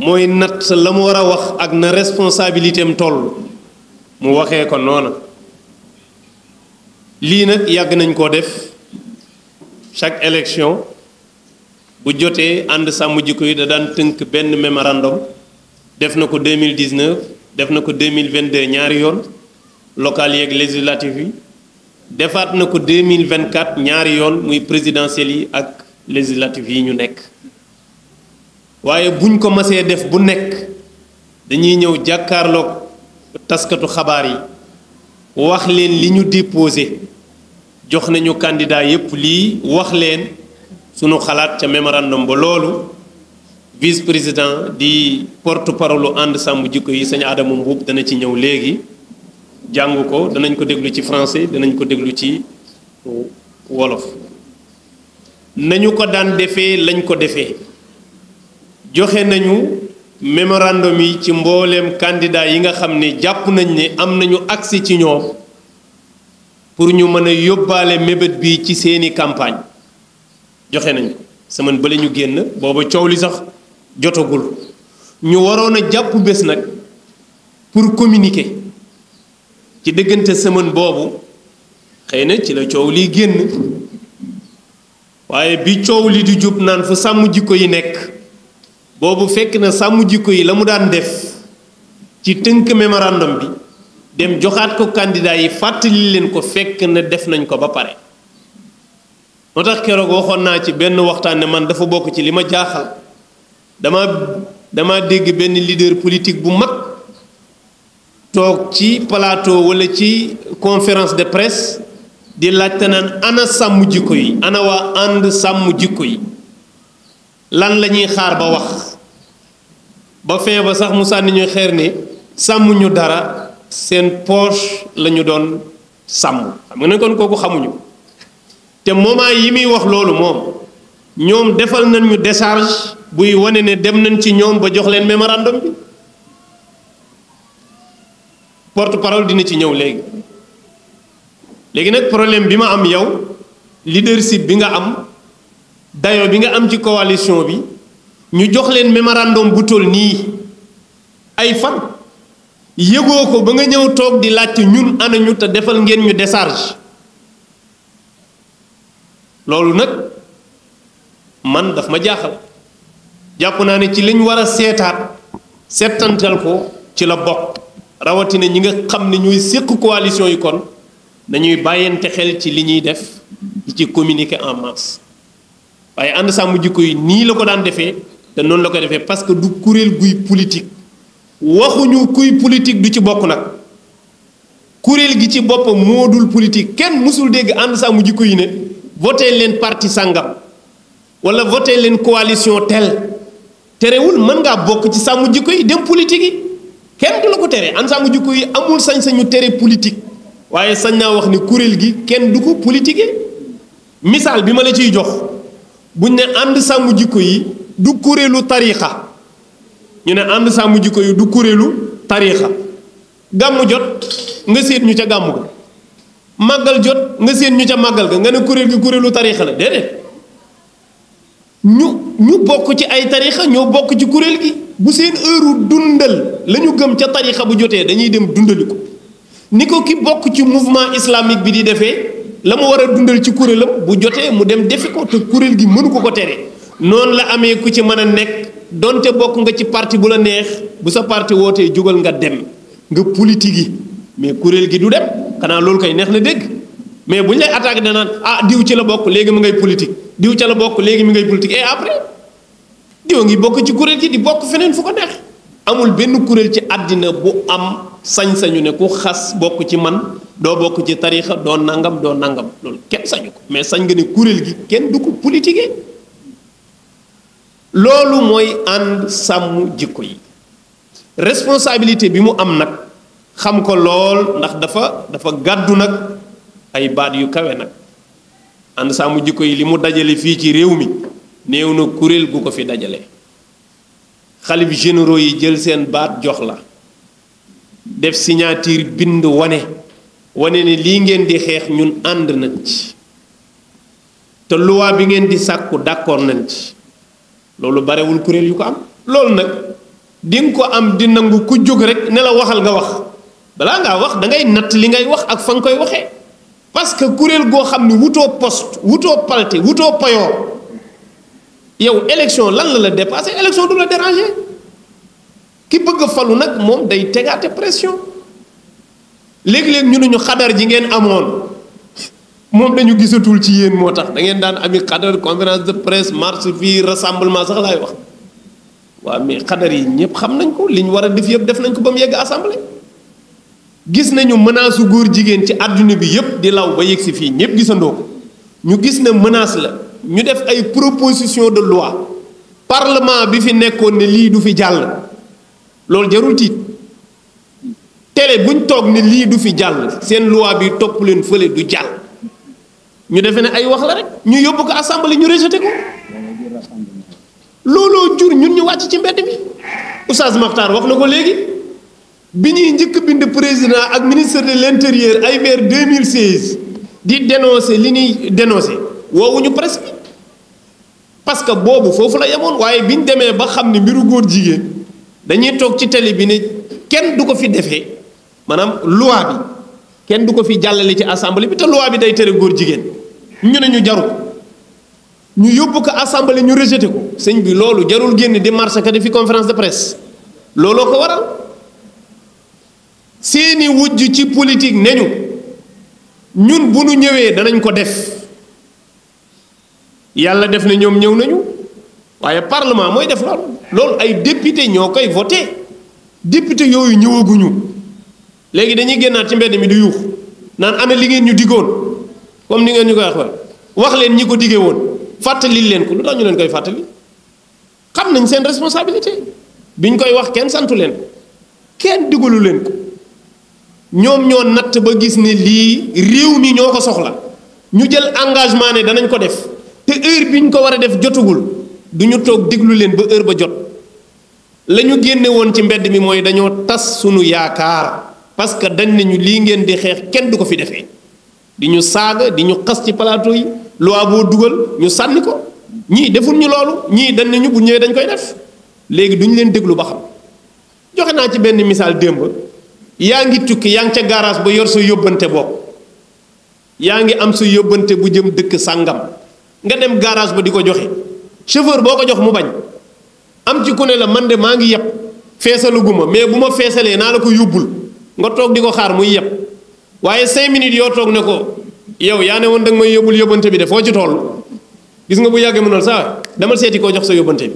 mooy natt la mu war a wax ak na responsabilité am toll mu waxee ko noona lii nag yàgg nañ koo def chaque élection bu jotee ànd sàmm jikko yi da daan tënk benn mémorandum def na ko 2019 def na ko 2022 ñaari yoon local yeeg législatif yi defaat na ko 2024 ñaari yoon muy présidentielles yi ak législatif yi ñu nekk waaye buñ ko masee def bu nekk dañuy ñëw jàkkaarloog taskatu xabaar yi wax leen li ñu déposé jox nañu candidat yépp lii wax leen sunu xalaat ca mémorandum ba loolu vice président di porte parole ànd sàmm jikko yi sëñ Adama Mbuub dana ci ñëw léegi jàng ko danañ ko déglu ci français danañ ko déglu ci wolof nañu ko daan defee lañ ko defee joxe nañu mémorandum yi ci mbooleem candidat yi nga xam ne jàpp nañ ne am nañu accès ci ñoom pour ñu mën a yóbbaale mébét bi ci seeni campagne joxe nañ ko semaine bale ñu génn booba coow li sax jotagul ñu waroon a jàpp bés nag pour communiquer ci diggante semaine boobu xëy na ci la coow liy génn waaye bi coow li di jub naan fu sàmm jikko yi nekk boobu fekk na sàmm jikko yi la mu daan def ci tënk mémorandum bi dem joxaat ko candidat yi fàttali leen ko fekk na def nañ ko ba pare moo tax keroog waxoon naa ci benn waxtaan ne man dafa bokk ci li ma jaaxal dama dégg benn leader politique bu mag toog ci plateau walla ci conférence de presse di laajte naan ana sàmm jikko yi ana waa ànd sàmm jikko yi lan la ñuy xaar ba wax ba fin ba sax mu sànni ñu xeer ne sàmm ñu dara seen poche la ñu doon sàmm xam nga ne kon kooku xamuñu te moment yi muy wax loolu moom ñoom defal nañ ñu décharge buy wane ne dem nañ ci ñoom ba jox leen mémorandum bi porte parole dina ci ñëw léegi nag problème bi ma am yow leadership bi nga am dayo bi nga am ci coalition bi ñu jox leen mémorandum bu toll nii ay fan yëgoo ko ba nga ñëw toog di laajte ñun ana ñu te defal ngeen ñu décharge loolu nag man daf ma jaaxal jàpp naa ne ci liñ war a seetantal ko ci la bokk rawatina ñi nga xam ne ñooy séq coalition yi kon dañuy bàyyante xel ci li ñuy def di ci communiquer en masse waaye ànd sàmm jikko yi nii la ko daan defee te noonu la ko defee parce que du kuréel guy politique waxuñu kuy politique du ci bokk nag kuréel gi ci boppam moo dul politique kenn mësul dégg ànd sàmm jikko yi ne voté leen parti sàngam wala voté leen coalition tel terewul mën ngaa bokk ci sàmm jikko yi dem politique yi kenn du la ko tere ànd sàmm jikko yi amul sañ-sañu tere politique waaye sañ naa wax ni kuréel gi kenn du ko politique misaal bi ma la ciy jox buñ ne ànd sàmm jikko yi du kuréelu tariixa ñu ne ànd sàmm jikko yi du kuréelu tariixa gàmmu jot nga séet ñu ca gàmmu ga màggal jot nga séet ñu ca màggal ga nga ne kuréel gi kuréelu tariixa la déedéet ñu bokk ci ay tariixa ñoo bokk ci kuréel gi bu seen heure dundal la ñu gëm ca tariixa bu jotee dañuy dem dundali ko ni ko ki bokk ci mouvement islamique bi di defee la mu war a dundal ci kuréelam bu jotee mu dem defi ko te kuréel gi mënu ko tere noonu la amee ku ci mën a nekk donte bokk nga ci parti bu la neex bu sa parti wootee jógal nga dem nga politique yi mais kuréel gi du dem xanaa loolu koy neex na dégg mais bu ñu lay attaqué danaan ah diw ci la bokk léegi mu ngay politique diw ca la bokk léegi mi ngay politique et après diw ngi bokk ci kuréel gi di bokk feneen fu ko neex amul benn kuréel ci àddina bu am sañ-sañu ne ku xas bokk ci man doo bokk ci tariixa doo nangam loolu kenn sañu ko mais sañ nga ne kuréel gi kenn du ko politique loolu mooy ànd sàmm jikko yi responsabilité bi mu am nag xam ko lool ndax dafa gàddu nag ay baat yu kawe nag ànd sàmm jikko yi li mu dajale fii ci réew mi néew na kuréel gu ko fi dajale xalif généraux yi jël seen baat jox la def signature bind wane ne lii ngeen di xeex ñun ànd nañ ci te loi bi ngeen di sàkku d'accord nañ ci loolu barewul kuréel yu ko am loolu nag di nga ko am di nangu ku jóg rek ne la waxal nga wax balaa ngaa wax da ngay natt li ngay wax ak fa nga koy waxee parce que kuréel goo xam ne wutoo poste wutoo palte wutoo payoor yow élection lan la dépassé élection du la déranger ki bëgg a falu nag moom day tegaate pression léegi-léegi ñu ne ñu xadar ji ngeen amoon moom dañu gisatul ci yéen moo tax da ngeen daan ami xadar conférence de presse marche fii rassemblement sax laay wax waaw mais xadar yi ñëpp xam nañ ko li ñu war a def yëpp def nañ ko ba mu yegg assemblée gis nañu menace su góor jigéen ci àdduna bi yëpp di law ba yegg si fii ñëpp gisandoo ko ñu gis ne menace la ñu def ay proposition de loi parlement bi fi nekkoon ne lii du fi jàll loolu jarul tiit télé buñ toog ne lii du fi jàll seen loi bi topp leen fële du jàll ñu defe ne ay wax la rek ñu yóbbu ko assemblée ñu rejeté ko looloo jur ñun ñu wàcc ci mbedd mi Oustaz Makhtar wax na ko léegi bi ñuy njëkk bind président ak ministre de l'intérieur ay vers 2016 di dénoncer li ñuy dénoncer woowuñu presse bi parce que boobu foofu la yemoon waaye bi ñu demee ba xam ne mbiru góor jigéen dañuy toog ci télé bi ne kenn du ko fi defee maanaam loi bi kenn du ko fi jàllale ci assemblée bi te loi bi day tere góor jigéen ñu ne ñu jaru ñu yóbbu ko assemblée ñu rejeté ko sëñ bi loolu jarul génn di marché ka di fi conférence de presse looloo ko waral seeni wujj ci politique ne ñu ñun bu nu ñëwee danañ ko def yàlla def na ñoom ñëw nañu waaye parlement mooy def loolu ay député ñoo koy voté député yooyu ñëwaguñu léegi dañuy génnaat ci mbedd mi di yuux naan ana li ngeen ñu diggoon comme ni ngeen ñu koy wax leen ñi ko diggee woon fàttali leen ko lu tax ñu leen koy fàttali xam nañ seen responsabilité biñ koy wax kenn santu leen kenn digalu leen ko ñoom ñoo natt ba gis ne lii réew mi ñoo ko soxla ñu jël engagement ne danañ ko def te heure bi ñu ko war a def jotugul du ñu toog diglu leen ba heure ba jot la ñu génne woon ci mbedd mi mooy dañoo tas sunu yaakaar parce que dañ nañu lii ngeen di xeex kenn du ko fi defee di ñu saaga di ñu xas ci plateau yi loi boo dugal ñu sànni ko ñii deful ñu loolu ñii dañ nañu bu ñëwee dañ koy def léegi duñu leen déglu ba xam joxe naa ci benn misaal démb yaa ngi tukki yaa ngi ca garage ba yor sa yóbbante bopp yaa ngi am sa yóbbante bu jëm dëkk sàngam nga dem garage ba di ko joxe chauffeur boo ko jox mu bañ am ci ku ne la man de maa ngi yeb feesaluguma mais bu ma feesalee naa la ko yóbbul nga toog di ko xaar muy yeb waaye 5 minutes yoo toog ne ko yow yaa ne woon da nga may yóbbul yóbbante bi de foo ci toll gis nga bu yàggee mënal saa demal seeti koo jox sa yóbbante bi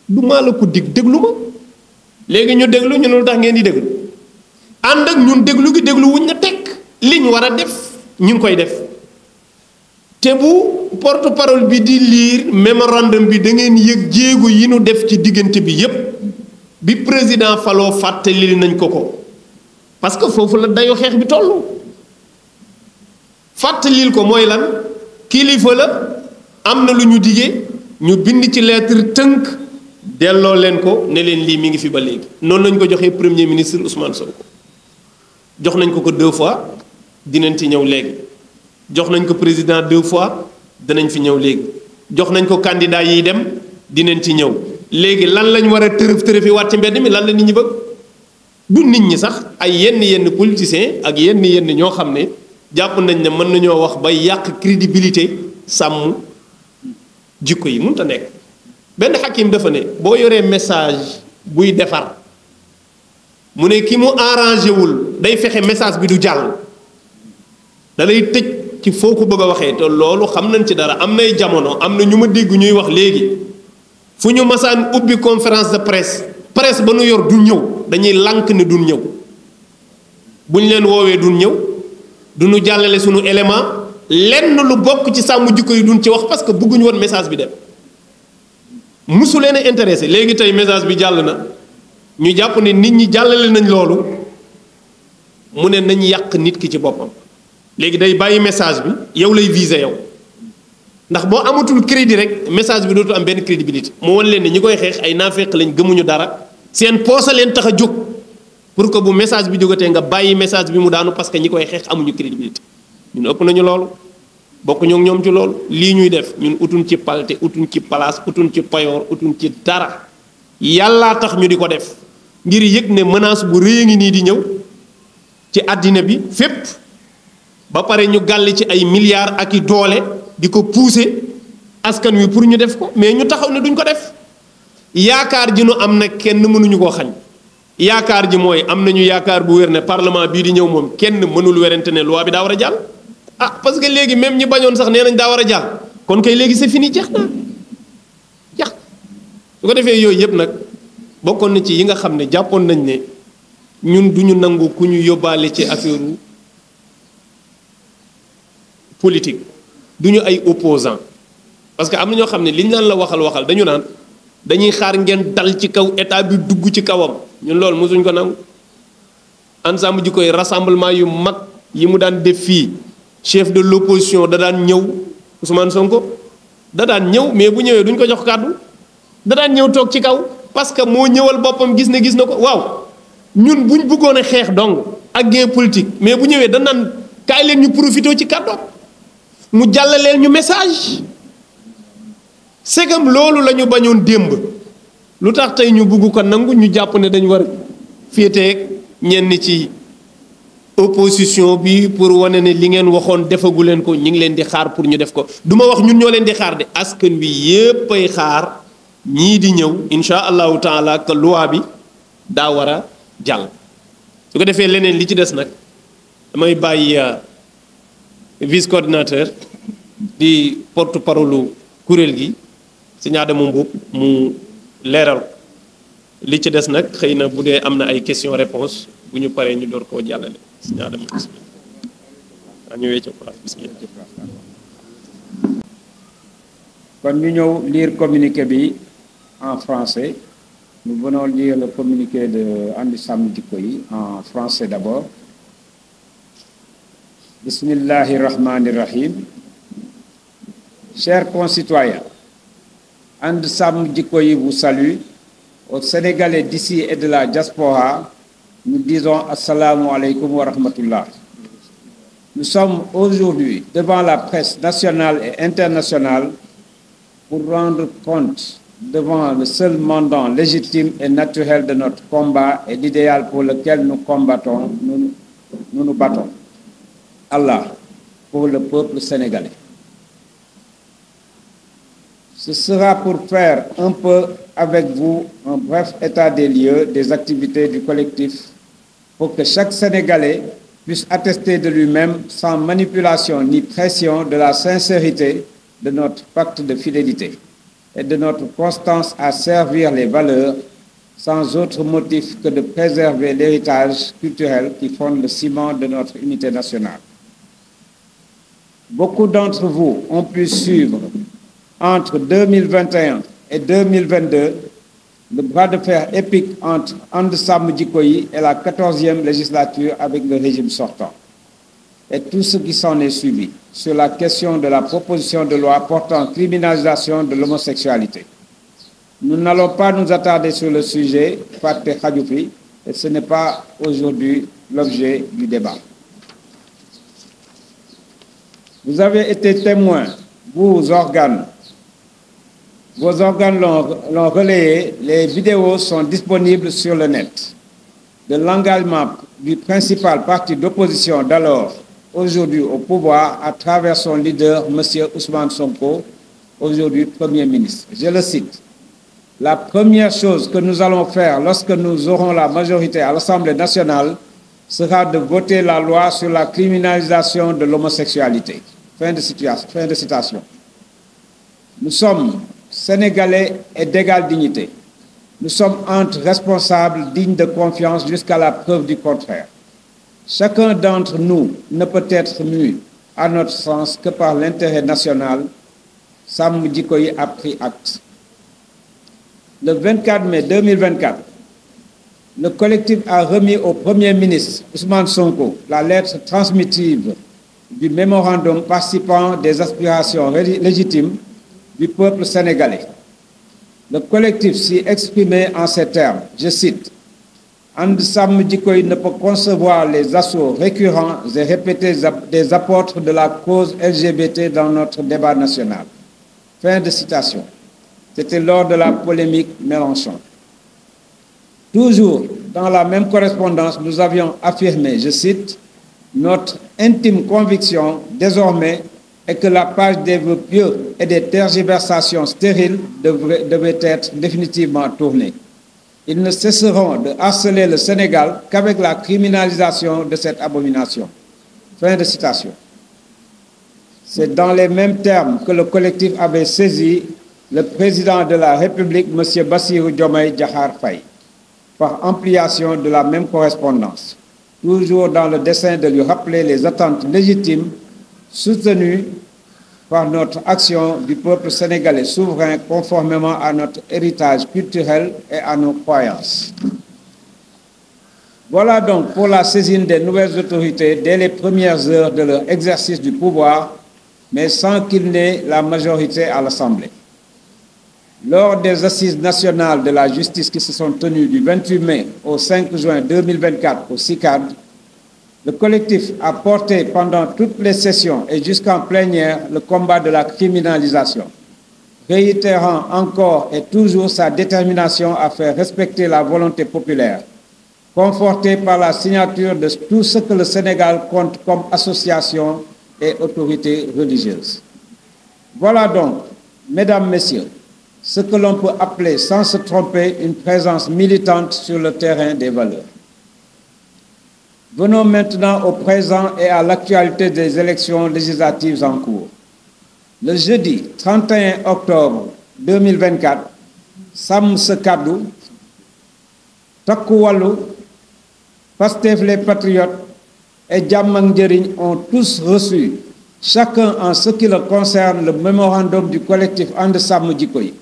du maa la ko dig déglu ma léegi ñu déglu ñu ne lu tax ngeen di déglu ànd ak ñun déglu gi déglu wuñ na tekk liñ war a def ñu ngi koy def te bu porte parole bi di lire mémorandum bi da ngeen yëg jéego yi nu def ci diggante bi yépp bi président faloo fàttali nañ ko parce que foofu la dayo xeex bi toll fàttalil ko mooy lan kilifa la am na lu ñu digee ñu bind ci lettre tënk delloo leen ko ne leen lii mi ngi fi ba léegi noonu lañ ko joxee premier ministre Ousmane Sonko jox nañ ko 2 fois dinañ ci ñëw léegi jox nañ ko président 2 fois dinañ fi ñëw léegi jox nañ ko candidat yiy dem dinañ ci ñëw léegi lan lañ war a tërëfi waat ci mbedd mi lan la nit ñi bëgg du nit ñi sax ay yenn politiciens ak yenn ñoo xam ne jàpp nañ ne mën nañoo wax ba yàq crédibilité sàmm jikko yi mënut a nekk benn xakim dafa ne boo yoree message buy defar mu ne ki mu arrangé wul day fexe message bi du jàll da lay tëj ci foo ko bëgg a waxee te loolu xam nañ ci dara am nay jamono am na ñu ma dégg ñuy wax léegi fu ñu masaan ubbi conférence de presse ba nu yor du ñëw dañuy lànk ne duñ ñëw bu ñu leen woowee duñ ñëw du ñu jàllale sunu élément lenn lu bokk ci sàmm jikko yi duñ ci wax parce que bëgguñu woon message bi dem musu leen a intéressé léegi tey message bi jàll na ñu jàpp ne nit ñi jàllale nañ loolu mu ne nañ yàq nit ki ci boppam léegi day bàyyi message bi yow lay viser yow ndax boo amatul crédit rek message bi dootu am benn crédibilité mu wan leen ne ñi koy xeex ay naafeq lañ gëmuñu dara seen poosa leen tax a jóg pour que bu message bi jógatee nga bàyyi message bi mu daanu parce que ñi koy xeex amuñu crédibilité ñun ëpp nañu loolu bokk ñoo ñoom ci loolu lii ñuy def ñun utuñ ci palte utuñ ci place utuñ ci payoor utuñ ci dara yàllaa tax ñu di ko def ngir yëg ne menace bu rëy a ngi nii di ñëw ci àddina bi fépp ba pare ñu gàll ci ay milliards ak i doole di ko pousser askan wi pour ñu def ko mais ñu taxaw ne duñ ko def yaakaar ji nu am nag kenn mënuñu koo xañ yaakaar ji mooy am nañu yaakaar bu wér ne parlement bii di ñëw moom kenn mënul werante ne loi bi daa war a jàll ah parce que léegi même ñi bañoon sax nee nañ daa war a jàll kon kay léegi c'est fini jeex na jeex su ko defee yooyu yëpp nag bokkoon na ci yi nga xam ne jàppoon nañ ne ñun duñu nangu ku ñu yóbbaale ci affaire politique duñu ay opposant parce que am na ñoo xam ne liñ naan la waxal dañu naan dañuy xaar ngeen dal ci kaw état bi dugg ci kawam ñun loolu mosuñ ko nangu ensemble ji koy rassemblement yu mag yi mu daan def fii chef de l'opposition da daan ñëw Ousmane Sonko da daan ñëw mais bu ñëwee duñ ko jox kàddu da daan ñëw toog ci kaw parce que moo ñëwal boppam gis na ko waaw ñun buñ bëggoon a xeex dong ak gain politique mais bu ñëwee da naan kaay leen ñu profité ci kàddoom mu jàllaleel ñu message segam loolu la ñu bañoon démb lu tax tey ñu bugg ko nangu ñu jàpp ne dañu war féeteeg ñenn ci opposition bi pour wane ne li ngeen waxoon defagu leen ko ñi ngi leen di xaar pour ñu def ko du ma wax ñun ñoo leen di xaar de askan wi yépp ay xaar ñii di ñëw insha allahu taala que loi bi daa war a jàll su ko defee leneen li ci des nag damay bàyyi vice coordinateur di porte parole kuréel gi Sëñ Adama Mboup mu leeral li ci des nag xëy na bu dee am na ay question réponse bu ñu paree ñu door koo jàllale Sëñ Adama bismillah ñu wecc ko bismillah kon ñu ñëw lire communiqué bi en français. Nous venons lire le communiqué de And Samm Jikko Yi en français d'abord. Bismillahirrahmanirrahim. Chers concitoyens, And Samm Jikko Yi vous salue. Aux Sénégalais d'ici et de la diaspora, nous disons Assalamu alaikum wa rahmatullah. Nous sommes aujourd'hui devant la presse nationale et internationale pour rendre compte devant le seul mandant légitime et naturel de notre combat et l'idéal pour lequel nous combattons, nous battons. Allah, pour le peuple sénégalais. Ce sera pour faire un peu avec vous un bref état des lieux des activités du collectif pour que chaque Sénégalais puisse attester de lui-même sans manipulation ni pression de la sincérité de notre pacte de fidélité et de notre constance à servir les valeurs sans autre motif que de préserver l'héritage culturel qui fonde le ciment de notre unité nationale. Beaucoup d'entre vous ont pu suivre entre 2021 et 2022 le bras de fer épique entre And Samm Jikko Yi et la 14e législature avec le régime sortant et tout ce qui s'en est suivi sur la question de la proposition de loi portant criminalisation de l'homosexualité. Nous n'allons pas nous attarder sur le sujet, Faté Khadjoufi, et ce n'est pas aujourd'hui l'objet du débat. Vous avez été témoins, vos organes l'ont relayé, les vidéos sont disponibles sur le net. De l'engagement du principal parti d'opposition d'alors, aujourd'hui au pouvoir, à travers son leader, M. Ousmane Sonko, aujourd'hui Premier ministre. Je le cite. La première chose que nous allons faire lorsque nous aurons la majorité à l'Assemblée nationale sera de voter la loi sur la criminalisation de l'homosexualité. Fin de citation. Nous sommes Sénégalais et d'égale dignité. Nous sommes entre responsables dignes de confiance jusqu'à la preuve du contraire. Chacun d'entre nous ne peut être mu, à notre sens, que par l'intérêt national. Samm Jikko Yi a pris acte. Le 24 mai 2024, le collectif a remis au Premier ministre Ousmane Sonko la lettre transmissive du mémorandum participant des aspirations légitimes du peuple sénégalais. Le collectif s'y exprimait en ces termes, je cite, « And Samm Jikko Yi ne peut concevoir les assauts récurrents et répétés des apôtres de la cause LGBT dans notre débat national. » Fin de citation. C'était lors de la polémique Mélenchon. Toujours dans la même correspondance, nous avions affirmé, je cite, « Notre intime conviction désormais est que la page des vœux pieux et des tergiversations stériles devait être définitivement tournée. Ils ne cesseront de harceler le Sénégal qu'avec la criminalisation de cette abomination. » Fin de citation. C'est dans les mêmes termes que le collectif avait saisi le président de la République, M. Bassirou Diomaye Diakhar Faye, par ampliation de la même correspondance, toujours dans le dessein de lui rappeler les attentes légitimes soutenues par notre action du peuple sénégalais souverain conformément à notre héritage culturel et à nos croyances. Voilà donc pour la saisine des nouvelles autorités dès les premières heures de leur exercice du pouvoir, mais sans qu'il n'ait la majorité à l'Assemblée. Lors des assises nationales de la justice qui se sont tenues du 28 mai au 5 juin 2024 au CICAD, le collectif a porté pendant toutes les sessions et jusqu'en plénière le combat de la criminalisation, réitérant encore et toujours sa détermination à faire respecter la volonté populaire, confortée par la signature de tout ce que le Sénégal compte comme association et autorités religieuses. Voilà donc, mesdames, messieurs, ce que l'on peut appeler sans se tromper une présence militante sur le terrain des valeurs. Venons maintenant au présent et à l'actualité des élections législatives en cours. Le jeudi 31 octobre 2024, Sam Sa Kaddu, Takku Wallu, Pastef les Patriotes et Jàmm Njariñ ont tous reçu, chacun en ce qui le concerne, le mémorandum du collectif And Sàmm Jikko Yi.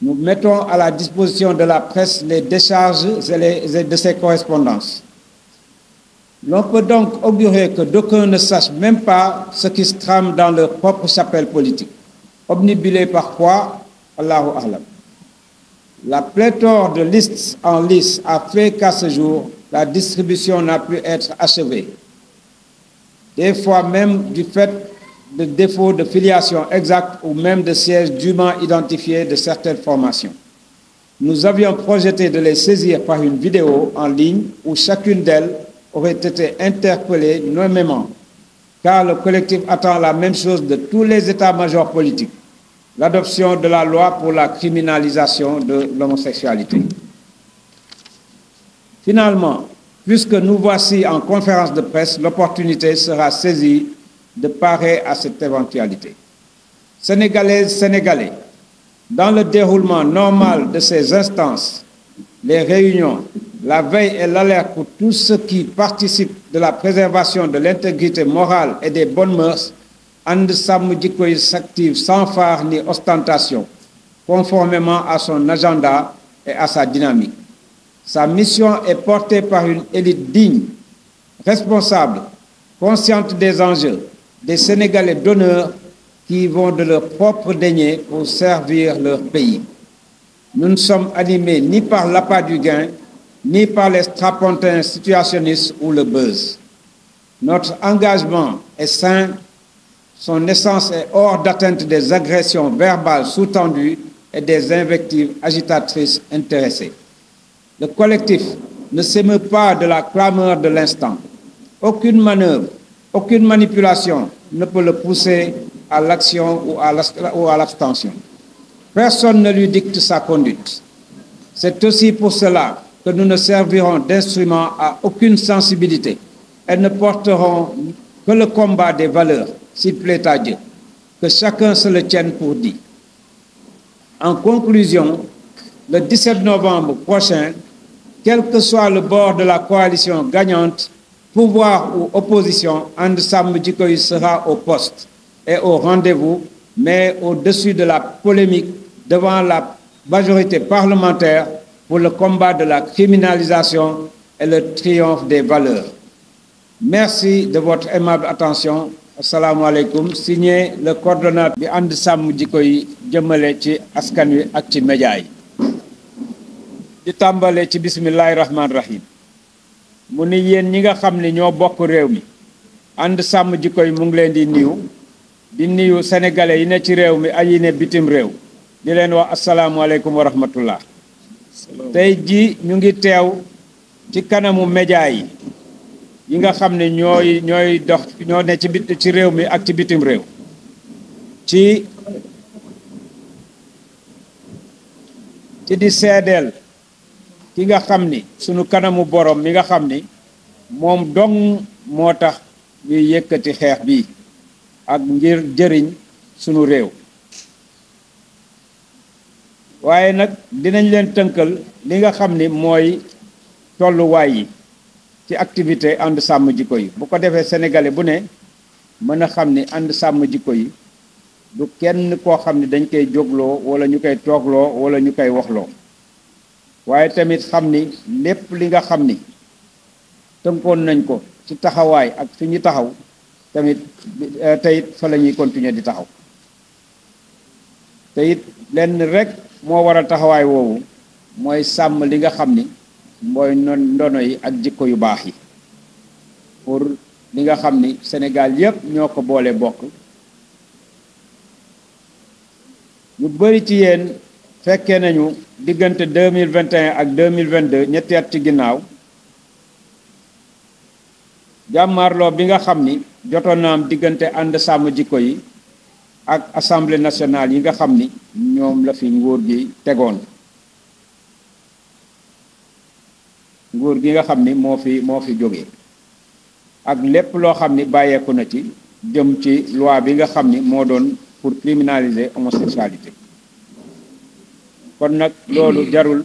Nous mettons à la disposition de la presse les décharges de ces correspondances. L'on peut donc augurer que d'aucuns ne sachent même pas ce qui se trame dans leur propre chapelle politique. Obnubilés par quoi? Allahu A'lam. La pléthore de listes en lice a fait qu'à ce jour, la distribution n'a pu être achevée. Des fois même du fait de défauts de filiation exacte ou même de sièges dûment identifiés de certaines formations. Nous avions projeté de les saisir par une vidéo en ligne où chacune d'elles aurait été interpellée nommément, car le collectif attend la même chose de tous les états-majors politiques, l'adoption de la loi pour la criminalisation de l'homosexualité. Finalement, puisque nous voici en conférence de presse, l'opportunité sera saisie de parer à cette éventualité. Sénégalaises, Sénégalais, dans le déroulement normal de ces instances, les réunions, la veille et l'alerte pour tous ceux qui participent de la préservation de l'intégrité morale et des bonnes mœurs, And Sàmm Jikko Yi s'active sans phare ni ostentation, conformément à son agenda et à sa dynamique. Sa mission est portée par une élite digne, responsable, consciente des enjeux, des Sénégalais d'honneur qui vont de leur propre denier pour servir leur pays. Nous ne sommes animés ni par l'appât du gain, ni par les strapontins situationnistes ou le buzz. Notre engagement est sain, son essence est hors d'atteinte des agressions verbales sous-tendues et des invectives agitatrices intéressées. Le collectif ne s'émeut pas de la clameur de l'instant. Aucune manœuvre, aucune manipulation ne peut le pousser à l'action ou à l'abstention. Personne ne lui dicte sa conduite. C'est aussi pour cela que nous ne servirons d'instrument à aucune sensibilité et ne porterons que le combat des valeurs, s'il plaît à Dieu, que chacun se le tienne pour dit. En conclusion, le 17 novembre prochain, quel que soit le bord de la coalition gagnante, pouvoir ou opposition, And Sàmm Jikko Yi sera au poste et au rendez-vous, mais au-dessus de la polémique devant la majorité parlementaire pour le combat de la criminalisation et le triomphe des valeurs. Merci de votre aimable attention. Assalamu alaikum. Signé le coordonnateur bi And Sàmm Jikko Yi jëmale ci askan wi ak ci média yi. Di tàmbale ci bismillahi rahmaani rahim. Mu ni yéen ñi nga xam ne ñoo bokk réew mi And Sàmm Jikko Yi mu ngi leen di nuyu sénégalais yi ne ci réew mi ak yi ne bitim réew di leen wax asalaamualeykum wa rahmatullah. tey ji ñu ngi teew ci kanamu média yi nga xam ne ñooy dox ñoo ne ci réew mi ak ci bitim réew ci di seedeel ki nga xam ni sunu kanamu borom mi nga xam ni moom dong moo tax ñuy yëkkati xeex bi ak ngir jëriñ sunu réew waaye nag dinañ leen tënkal li nga xam ni mooy tolluwaay yi ci activité ànd sàmm jikko yi bu ko defee sénégalais bu ne mën a xam ni ànd sàmm jikko yi du kenn koo xam ni dañ koy jógloo wala ñu koy toogloo wala ñu koy waxloo waaye tamit xam ni lépp li nga xam ni tënkoon nañ ko ci taxawaay ak fi ñu taxaw tamit teyit fa la ñuy continuer di taxaw te it lenn rek moo waral taxawaay woowu mooy sàmm li nga xam ni mooy ndono yi ak jikko yu baax yi pour li nga xam ni Sénégal yépp ñoo ko boole bokk ñu bari ci yéen fekkee nañu diggante 2021 ak 2022 ñetti at ci ginnaaw jàmmaarloo bi nga xam ni jotoon na am diggante ànd sàmm jikko yi ak assemblée nationale yi nga xam ni ñoom la fi nguur gi tegoon nguur gi nga xam ni moo fi jógee ak lépp loo xam ni bàyyeeku na ci jëm ci loi bi nga xam ni moo doon pour criminaliser homosexualité kon nag loolu jarul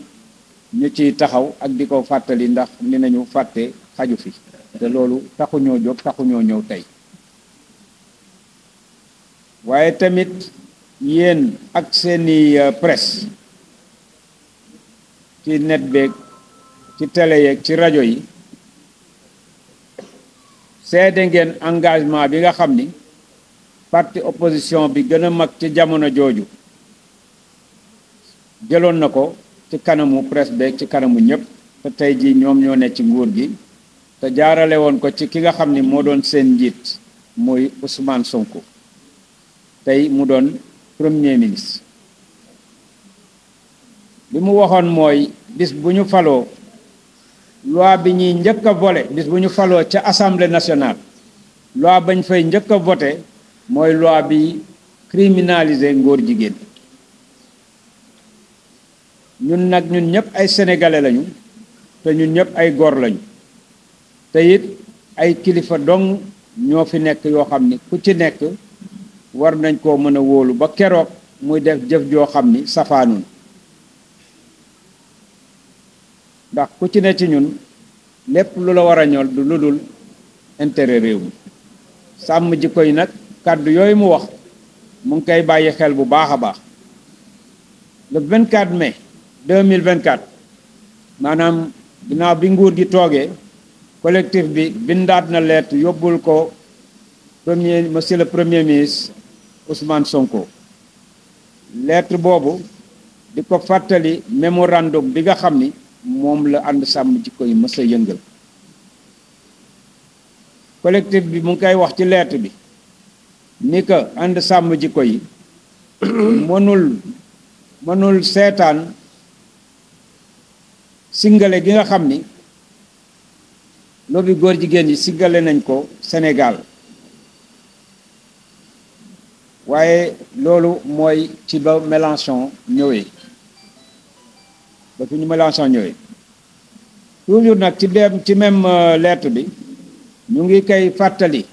ñu ciy taxaw ak di ko fàttali ndax ni nañu fàtte xaju fi te loolu taxuñoo jóg taxuñoo ñëw tey waaye tamit yéen ak seeni presse ci net beeg ci télé yeeg ci rajo yi seede ngeen engagement bi nga xam ni parti opposition bi gën a mag ci jamono jooju jëloon na ko ci kanamu presse beeg ci kanamu ñëpp te tey jii ñoom ñoo ne ci nguur gi te jaarale woon ko ci ki nga xam ni moo doon seen njiit muy Ousmane Sonko tey mu doon premier ministre li mu waxoon mooy bis bu ñu faloo loi bi ñuy njëkk a voté bis bu ñu faloo ca assemblée nationale loi bañ fay njëkk a voté mooy loi bi criminaliser ngóor jigéen ñun nag ñun ñëpp ay sénégalais lañu te ñun ñëpp ay góor lañu te it ay kilifa dong ñoo fi nekk yoo xam ni ku ci nekk war nañ koo mën a wóolu ba keroog muy def jëf joo xam ni safaanun ndax ku ci ne ci ñun lépp lu la war a ñor du lu dul intérêt réew mi sàmm jikko yi nag kàddu yooyu mu wax mu ngi koy bàyyi xel bu baax a baax le 24 mai 2024 maanaam ginnaaw bi nguur gi toogee collectif bi bindaat na lettre yóbbul ko monsieur le premier ministre Ousmane Sonko lettre boobu di ko fàttali mémorandum bi nga xam ni moom la ànd sàmm jikko yi mës a yëngal collectif bi mu ngi koy wax ci lettre bi ni que ànd sàmm jikko yi mënul seetaan singale gi nga xam ni lobby góor jigéen yi singale nañ ko Sénégal waaye loolu mooy ci ba Mélenchon ñëwee ba fi ñu Mélenchon ñëwee toujours nag ci même lettre bi ñu ngi koy fàttali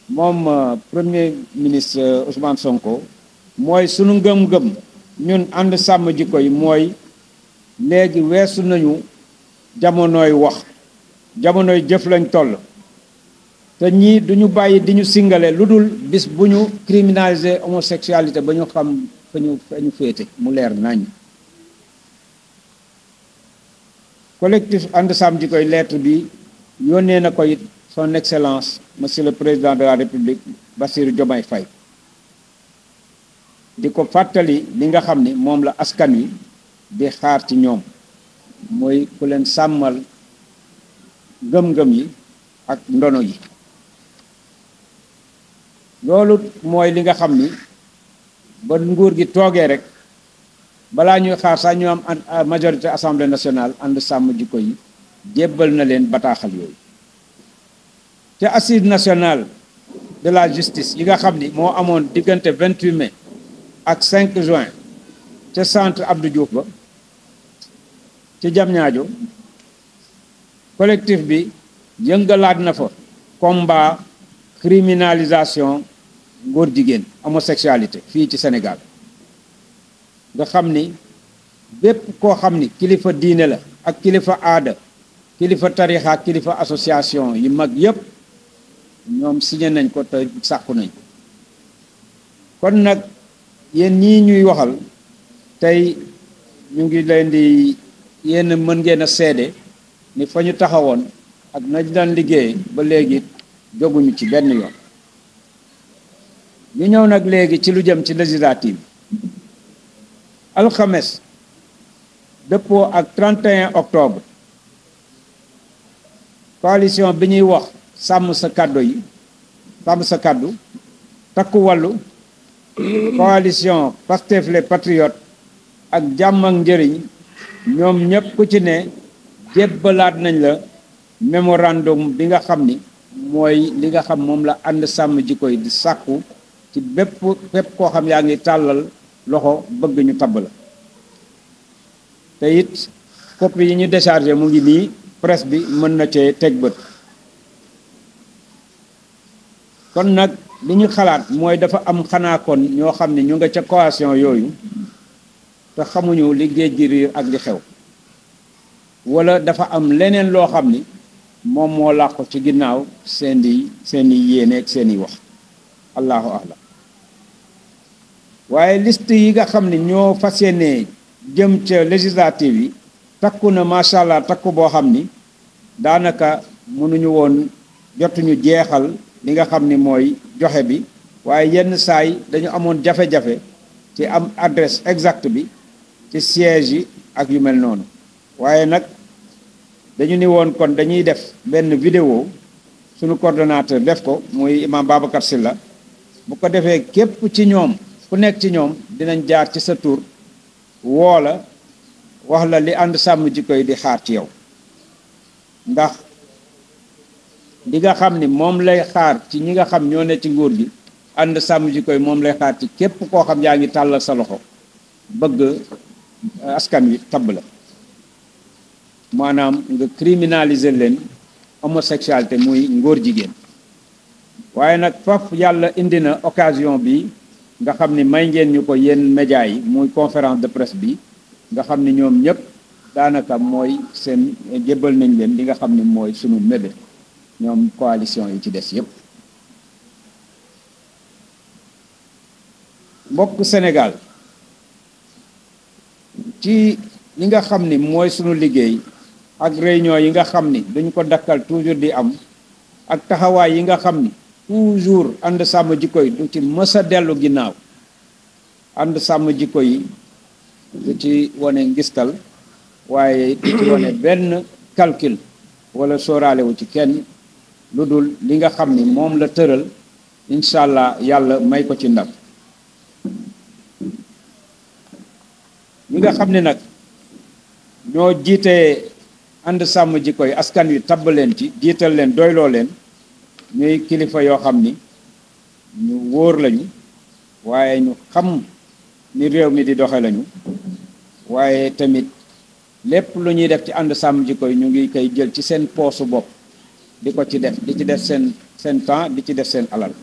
moom premier ministre Ousmane Sonko mooy sunu ngëm-ngëm ñun ànd sàmm jikko yi mooy léegi weesu nañu jamonooy wax jamonooy jëf lañ toll te ñii duñu bàyyi di ñu singale lu dul bis bu ñu criminaliser homosexualité ba ñu xam fa ñu féete mu leer nañ collectif ànd sàmm jikko yi lettre bi yónnee na ko it son excellence monsieur le président de la république Bassirou Diomaye Faye di ko fàttali li nga xam ni moom la askan wi di xaar ci ñoom mooy ku leen sàmmal ngëm-ngëm yi ak ndono yi loolu mooy li nga xam ni ba nguur gi toogee rek balaa ñuy xaar sax ñu am majorité assemblée nationale ànd sàmm jikko yi jébbal na leen bataaxal yooyu ca assise nationale de la justice yi nga xam ni moo amoon diggante 28 mai ak 5 juin ca centre Abdou Diouf ba ci Diamniadio collectif bi yëngalaat na fa combat criminalisation ngóor jigéen homosexualité fii ci Sénégal nga xam ni bépp koo xam ni kilifa diine la ak kilifa aada kilifa tarixa ak kilifa association yi mag yépp ñoom signé nañ ko te sàkku nañ kon nag yéen ñii ñuy waxal tey ñu ngi leen di yéen mën ngeen a seede ni fa ñu taxawoon ak nañ daan liggéey ba léegi jóguñu ci benn yoon ñu ñëw nag léegi ci lu jëm ci législative alxames dëppoo ak 31 octobre coalition bi ñuy wax sàmm sa kàddu yi sàmm sa kàddu takku wàllu coalition Pastef les patriotes ak jàmm ak njëriñ ñoom ñëpp ku ci ne jébbalaat nañ la mémorandum bi nga xam ni mooy li nga xam moom la ànd sàmm jikko yi di sàkku ci bépp koo xam yaa ngi tàllal loxo bëgg ñu tabb la te it copie yi ñu déchargé mu ngi nii presse bi mën na cee teg bët kon nag li ñu xalaat mooy dafa am xanaa kon ñoo xam ne ñu nga ca coalition yooyu te xamuñu li géej gi riir ak li xew wala dafa am leneen loo xam ni moom moo làqu ci ginnaaw seeni yéene ak seeni wax allahu ahlam waaye liste yi nga xam ne ñoo fas yéene jëm ca législative yi takku na macha allah takku boo xam ni daanaka mënuñu woon jotuñu jeexal li nga xam ni mooy joxe bi waaye yenn saay dañu amoon jafe-jafe ci am adresse exacte bi ci siège yi ak yu mel noonu waaye nag dañu ni woon kon dañuy def benn vidéo suñu coordonnateur def ko muy imam Babacar Sylla bu ko defee képp ci ñoom ku nekk ci ñoom dinañ jaar ci sa tur woo la wax la li ànd sàmm jikko yi di xaar ci yow ndax li nga xam ni moom lay xaar ci ñi nga xam ñoo ne ci nguur gi ànd sàmm jikko yi moom lay xaar ci képp koo xam yaa ngi tàllal sa loxo bëgg askan wi tabb la maanaam nga criminaliser leen homosexualité muy ngóor jigéen waaye nag faf yàlla indi na occasion bi nga xam ni may ngeen ñu ko yéen médias yi muy conférence de presse bi nga xam ni ñoom ñëpp daanaka mooy seen jébbal nañ leen li nga xam ni mooy sunu mébé ñoom coalition yi ci des yëpp mbokk Sénégal ci li nga xam ni mooy sunu liggéey ak réunion yi nga xam ni duñ ko dakkal toujours di am ak taxawaay yi nga xam ni toujours ànd sàmm jikko yi du ci mës a dellu ginnaaw ànd sàmm jikko yi du ci wane ngistal waaye du ci wane benn calcul wala sóoraale wu ci kenn lu dul li nga xam ni moom la tëral incha allah yàlla may ko ci ndam ñi nga xam ni nag ñoo jiite ànd sàmm jikko yi askan wi tabb leen ci jiital leen doyloo leen ñuy kilifa yoo xam ni ñu wóor lañu waaye ñu xam ni réew mi di doxe lañu waaye tamit lépp lu ñuy def ci ànd sàmm jikko yi ñu ngi koy jël ci seen poosu bopp di ko ci def di ci def seen temps di ci def seen alal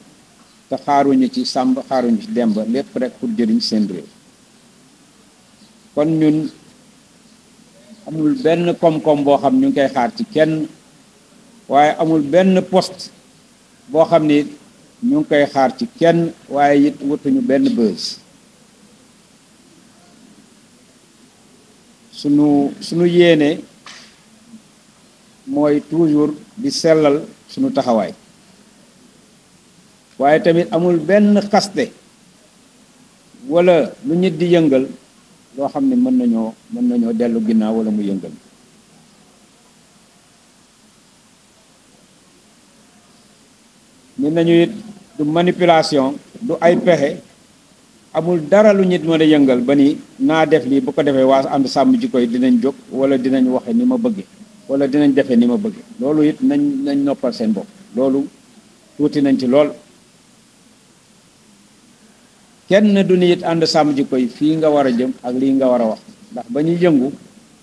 te xaaruñu ci sàmb xaaruñu ci demb lépp rek pour jëriñ seen réew kon ñun amul benn koom-koom boo xam ñu ngi koy xaar ci kenn waaye amul benn poste boo xam ni ñu ngi koy xaar ci kenn waaye it wutuñu benn bës sunu yéene mooy toujours di sellal sunu taxawaay waaye tamit amul benn xaste wala lu nit di yëngal loo xam ne mën nañoo dellu ginnaaw wala mu yëngal ni nañu it du manipulation du ay pexe amul dara lu nit mën a yëngal ba ni naa def lii bu ko defee waa ànd sàmm jikko yi dinañ jóg wala dinañ waxe ni ma bëgge wala dinañ defee ni ma bëgge loolu it nañ noppal seen bopp loolu tuuti nañ ci lool. kenn du ni it ànd sàmm jikko yi fii nga war a jëm ak lii nga war a wax ndax ba ñuy yëngu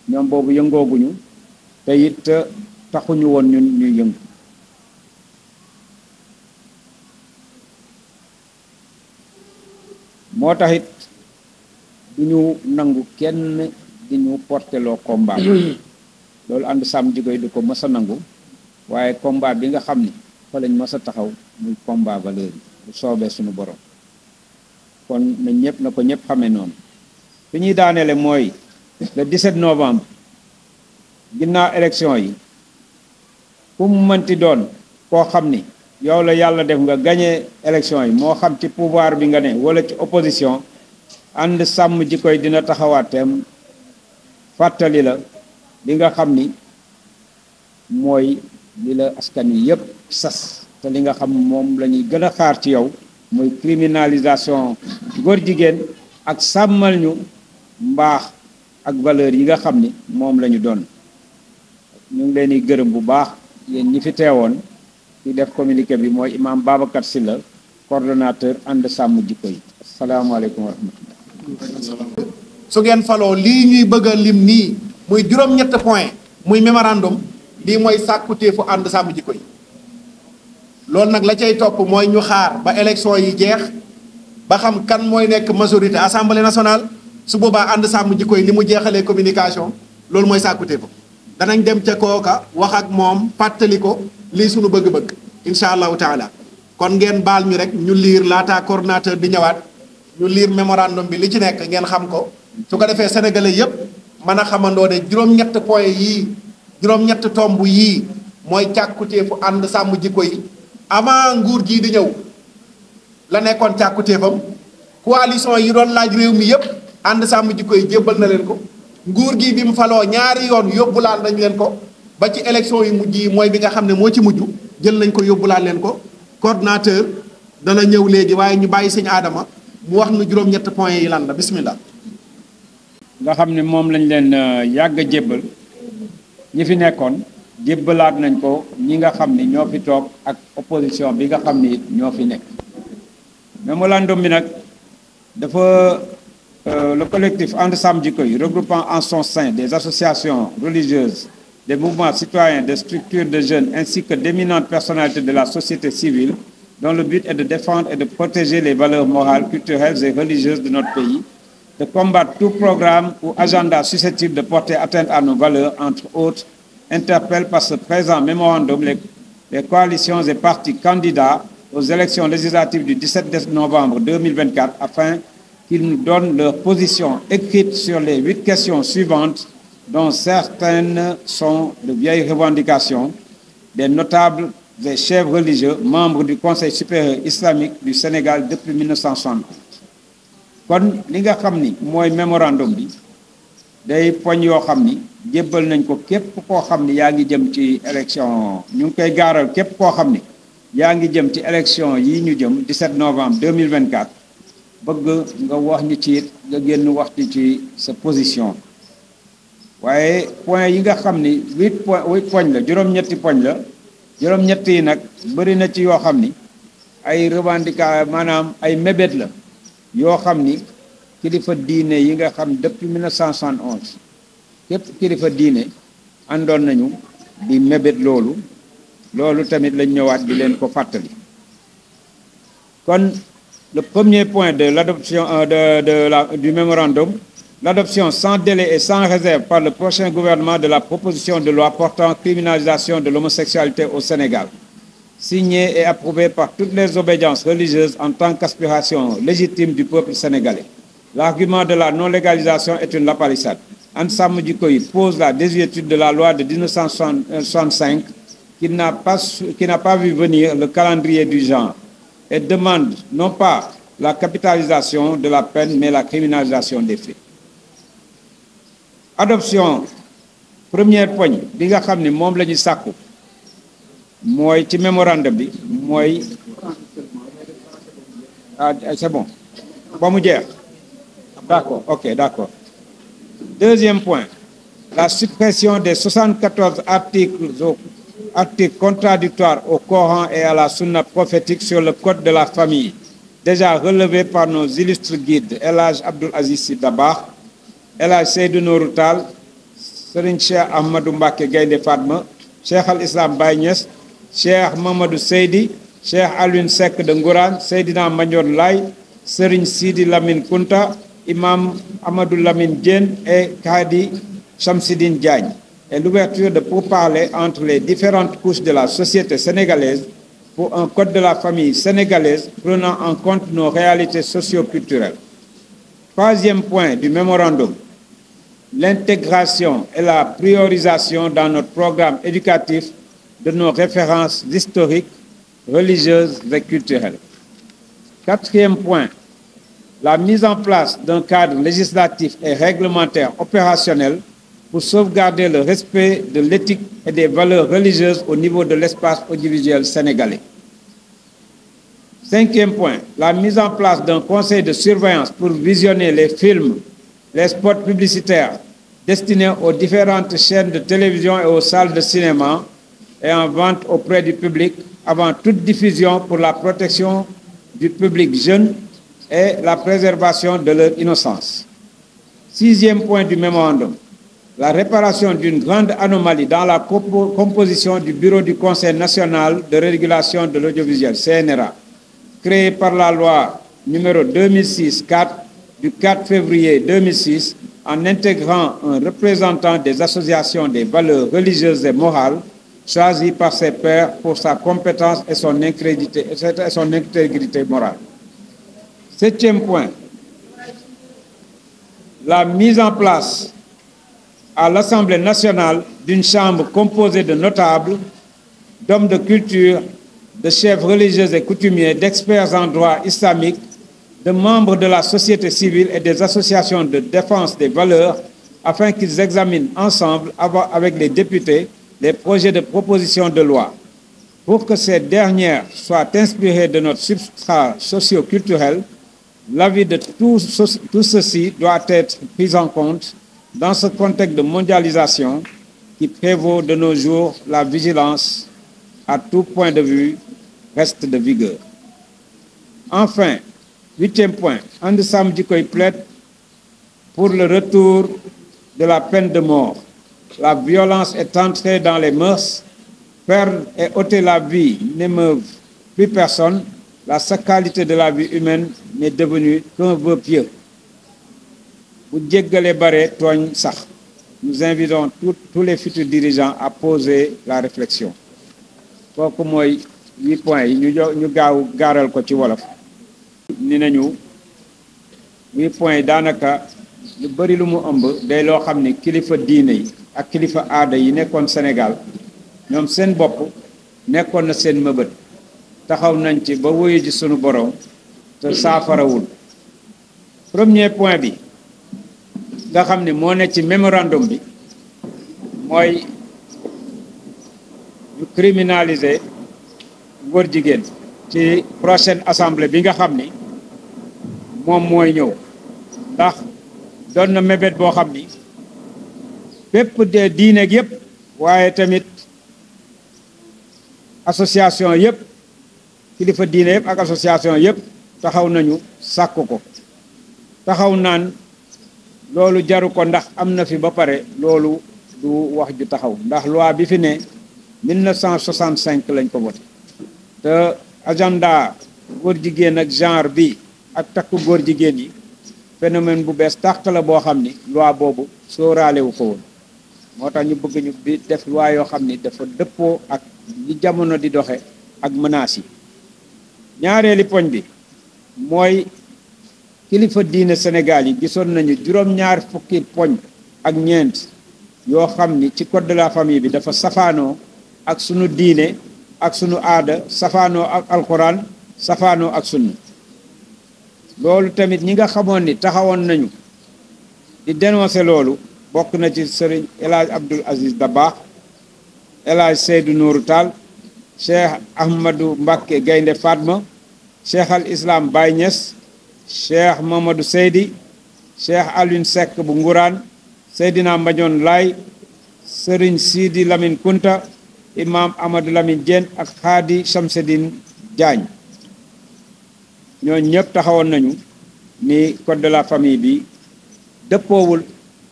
ñoom boobu yëngooguñu te it taxuñu woon ñun ñuy yëngu. moo tax it du ñu nangu kenn di ñu porteloo combat loolu ànd sàmm jikko yi du ko mës a nangu waaye combat bi nga xam ni fa lañ mës a taxaw muy combat valeur yi bu soobee suñu borom kon na ko ñëpp xamee noonu. fi ñuy daaneele mooy le 17 novembre ginnaaw élection yi fu mu mënti doon koo xam ni yow la yàlla def nga gagné élection yi moo xam ci pouvoir bi nga ne wala ci opposition ànd sàmm jikko yi dina taxawaateem fàttali la li nga xam ni mooy li la askan wi yépp sas te li nga xam moom la ñuy gën a xaar ci yow muy criminalisation góor jigéen ak sàmmal ñu mbaax ak valeur yi nga xam ni moom la ñu doon. ñu ngi leen di gërëm bu baax yéen ñi fi teewoon ci def communiqué bi mooy imam Babacar Sylla coordonnateur ànd sàmm jikko yi. asalaamaaleykum wa rahmatullah. su ngeen faloo lii ñuy bëgg a lim nii muy juróom-ñett point muy mémorandum lii mooy sàkkuteefu ànd sàmm jikko yi loolu nag la cay topp mooy ñu xaar ba élection yi jeex ba xam kan mooy nekk majorité assemblée nationale su boobaa ànd sàmm jikko yi li mu jeexalee communication loolu mooy sàkkuteefu danañ dem ca kooka wax ak moom fàttali ko lii suñu bëgg-bëgg incha allahu taala kon ngeen baal ñu rek ñu liir laataa coordonnateur di ñëwaat ñu liir mémorandum bi li ci nekk ngeen xam ko su ko defee sénégalais yépp mën a xamandoo ne juróom-ñett point yii juróom-ñett tomb yii mooy càkkutéefu ànd sàmm jikko yi avant nguur gii di ñëw la nekkoon càkkutéefam coalition yi doon laaj réew mi yépp ànd sàmm jikko yi jébbal na leen ko nguur gi bi mu faloo ñaari yoon yóbbulaal nañ leen ko ba ci élection yu mujj yi mooy bi nga xam ne moo ci mujj jël nañ ko yóbbulaal leen ko coordinateur dana ñëw léegi waaye ñu bàyyi sëñ Adama mu wax nu juróom-ñett point yi lan la bismillah. nga xam ne moom lañ leen yàgg a jébbal ñi fi nekkoon jébbalaat nañ ko ñi nga xam ni ñoo fi toog ak opposition bi nga xam ni ñoo fi nekk. mémorandum bi nag dafa le collectif And Samm Jikko Yi regroupant en son sein des associations religieuses, des mouvements citoyens, des structures de jeunes ainsi que d'éminentes personnalités de la société civile dont le but est de défendre et de protéger les valeurs morales, culturelles et religieuses de notre pays, de combattre tout programme ou agenda susceptible de porter atteinte à nos valeurs, entre autres, interpelle par ce présent mémorandum les coalitions et partis candidats aux élections législatives du 17 novembre 2024 afin qu'ils nous donnent leur position écrite sur les 8 questions suivantes, dont certaines sont de vieilles revendications des notables et chefs religieux, membres du Conseil supérieur islamique du Sénégal depuis 1960. kon li nga xam ni mooy mémorandum bi day poñ yoo xam ni jébbal nañ ko képp koo xam ni yaa ngi jëm ci élection ñu ngi koy gaaral képp koo xam ni yaa ngi jëm ci élection yi ñu jëm 17 novembre 2024 bëgg nga wax ñu ci it nga génn wax ci sa position waaye point yi nga xam ni 8 poñ la juróom-ñetti poñ la juróom-ñett yi nag bëri na ci yoo xam ni ay revendication maanaam ay mébét la yoo xam ni kilifa diine yi nga xam depuis 1971 képp kilifa diine àndoon nañu di mébét loolu tamit lañ ñëwaat di leen ko fàttali. kon le premier point de l'adoption du mémorandum, l'adoption sans délai et sans réserve par le prochain gouvernement de la proposition de loi portant criminalisation de l'homosexualité au Sénégal, signée et approuvée par toutes les obédiences religieuses en tant qu'aspiration légitime du peuple sénégalais. L'argument de la non-légalisation est une lapalissade. And Samm Jikko Yi pose la désuétude de la loi de 1965 qui n'a pas vu venir le calendrier du genre et demande non pas la capitalisation de la peine mais la criminalisation des faits. Adoption première poñ bi nga xam ni moom la ñu sàkku mooy ci mémorandum bi mooy c'est bon D'accord, ok, d'accord. Deuxième point, la suppression des 74 articles contradictoires au Coran et à la Sunna prophétique sur le code de la famille, déjà relevé par nos illustres guides, El Hadj Abdoul Aziz Sy Dabakh, El Hadj Seydou Nourou Tall, Serigne Cheikh Ahmadou Mbacké Gaïndé Fatma, Cheikh Al Islam Baye Niass, Cheikh Mamadou Seydi, Cheikh Alioune Seck de Ngourane, Seydina Mandione Laye, Serigne Sidi Lamine Kounta, Imam Amadou Lamine Diène et Kadi Chamsidine Diagne, et l'ouverture de pourparlers entre les différentes couches de la société sénégalaise pour un code de la famille sénégalaise prenant en compte nos réalités socio-culturelles. Troisième point du mémorandum, l'intégration et la priorisation dans notre programme éducatif de nos références historiques, religieuses et culturelles. Quatrième point, la mise en place d'un cadre législatif et réglementaire opérationnel pour sauvegarder le respect de l'éthique et des valeurs religieuses au niveau de l'espace audiovisuel sénégalais. Cinquième point, la mise en place d'un conseil de surveillance pour visionner les films, les spots publicitaires destinés aux différentes chaînes de télévision et aux salles de cinéma et en vente auprès du public avant toute diffusion pour la protection du public jeune et la préservation de leur innocence. Sixième point du mémorandum, la réparation d'une grande anomalie dans la composition du bureau du Conseil national de régulation de l'audiovisuel, CNRA, créé par la loi numéro 2006-4 du 4 février 2006 en intégrant un représentant des associations des valeurs religieuses et morales choisi par ses pairs pour sa compétence et son intégrité morale. Septième point, la mise en place à l'Assemblée nationale d'une chambre composée de notables, d'hommes de culture, de chefs religieux et coutumiers, d'experts en droit islamique, de membres de la société civile et des associations de défense des valeurs, afin qu'ils examinent ensemble, avec les députés, les projets de proposition de loi. Pour que ces dernières soient inspirées de notre substrat socio-culturel, l'avis de tout ceci doit être pris en compte dans ce contexte de mondialisation qui prévaut de nos jours. La vigilance à tout point de vue reste de vigueur. Enfin, huitième point, And Samm Jikko plaide pour le retour de la peine de mort. La violence est entrée dans les mœurs, perdre et ôter la vie n'émeuvent plus personne. La sacralité de la vie humaine n'est devenue qu'un vœu pieux. Bu jéggale bare tooñ sax. Nous invitons tous les futurs dirigeants à poser la réflexion. Kooku mooy 8 points yi ñu gaaw gaaral ko ci wolof. Ni nañu 8 points yi daanaka lu bari lu mu ëmb day loo xam ni kilifa diine yi ak kilifa aada yi nekkoon Sénégal ñoom seen bopp nekkoon na seen mëbët. Taxaw nañ ci ba wuyu ji sunu borom te saafarawul. Premier point bi nga xam ne moo ne ci mémorandum bi mooy ñu criminaliser góor jigéen ci prochaine assemblée bi nga xam ni moom mooy ñëw, ndax doon na mébét boo xam ni bépp de diineeg yëpp waaye tamit association yëpp kilifa diine yëpp ak association yëpp taxaw nañu sàkku ko, taxaw naan loolu jaru ko ndax am na fi ba pare. Loolu du wax ju taxaw, ndax loi bi fi ne 1965 lañ ko voté te agenda góor jigéen ak genre bi ak takku góor jigéen yi phénomène bu bees tàq la boo xam ni loi boobu sóoraale wu ko woon. moo tax ñu bëgg ñu bi def loi yoo xam ni dafa dëppoo ak li jamono di doxe ak menaces yi. ñaareeli poñ bi mooy kilifa diine Sénégal yi gisoon nañu juróom-ñaar fukki poñ ak ñeent yoo xam ni ci code de la famille bi dafa safaanoo ak sunu diine ak sunu aada, safaanoo ak alxuraan, safaanoo ak sunna. loolu tamit ñi nga xamoon ni taxawoon nañu di dénoncer loolu bokk na ci Serigne El Hadj Abdoul Aziz Dabakh, El Hadj Seydou Nourou Tall, Cheikh Ahmadou Mbacké Gaïndé Fatma, Cheikh Al Islam Baye Niass, Cheikh Mamadou Seydi, Cheikh Alioune Seck bu Ngourane, Seydina Mbadione Laye, Serigne Sidi Lamine Kunta, Imam Amadou Lamine Diène ak Khady Chamsedine Diagne. ñoo ñëpp taxawoon nañu ni code de la famille bi dëppoowul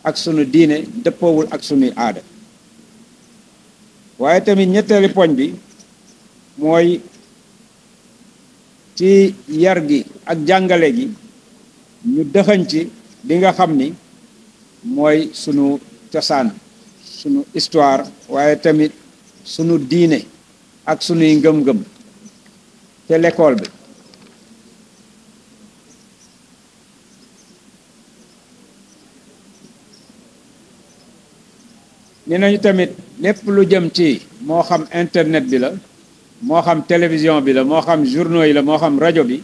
ak sunu diine, dëppoowul ak sunuy aada. waaye tamit ñetteelu poñ bi mooy ci yar gi ak jàngale gi ñu dëxañ ci li nga xam ni mooy sunu cosaan, sunu histoire, waaye tamit sunu diine ak sunuy ngëm-ngëm te l'école bi. ni nañu tamit lépp lu jëm ci moo xam internet bi la, moo xam télévision bi la, moo xam journaux yi la, moo xam rajo bi,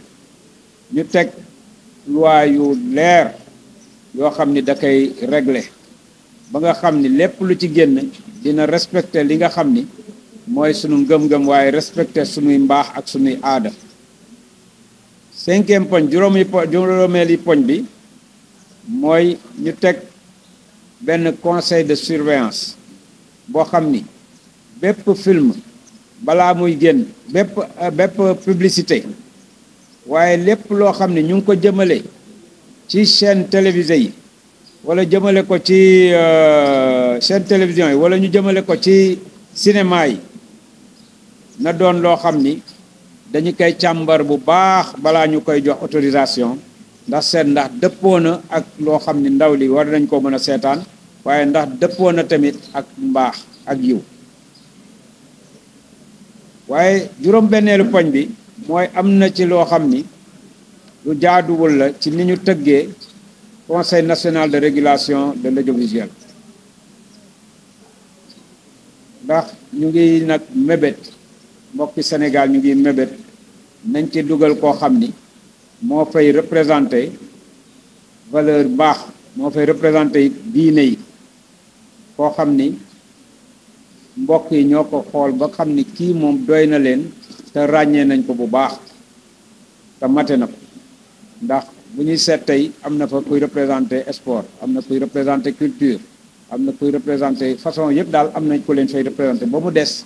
ñu teg loi yu leer yoo xam ni da koy régler ba nga xam ni lépp lu ci génn dina respecter li nga xam ni mooy sunu ngëm-ngëm, waaye respecter sunuy mbaax ak sunuy aada. cinquième poñ, juróomeeli poñ bi mooy ñu teg benn conseil de surveillance boo xam ni bépp film balaa muy génn, bépp publicité, waaye lépp loo xam ni ñu ngi ko jëmale ci chaîne télévisée yi wala jëmale ko ci chaîne télévision yi wala ñu jëmale ko ci cinéma yi na doon loo xam ni dañu koy càmbar bu baax balaa ñu koy jox autorisation, ndax seet ndax dëppoo na ak loo xam ni ndaw li war nañ ko mën a seetaan, waaye ndax dëppoo na tamit ak mbaax ak yiw. waaye juróom-benneelu poñ bi mooy am na ci loo xam ni lu jaaduwul la ci ni ñu tëggee conseil national de régulation de l'audiovisuel, ndax ñu ngi nag mébét, mbokki Sénégal ñu ngi mébét nañ ci dugal koo xam ni moo fay représenter valeur baax, moo fay représenter diine yi, koo xam ni mbokk yi ñoo ko xool ba xam ni kii moom doy na leen te ràññee nañ ko bu baax te mate na ko. ndax bu ñuy seet tey am na fa kuy représenter sport, am na kuy représenter culture, am na kuy représenter façon yëpp daal am nañ ko leen fay représenter ba mu des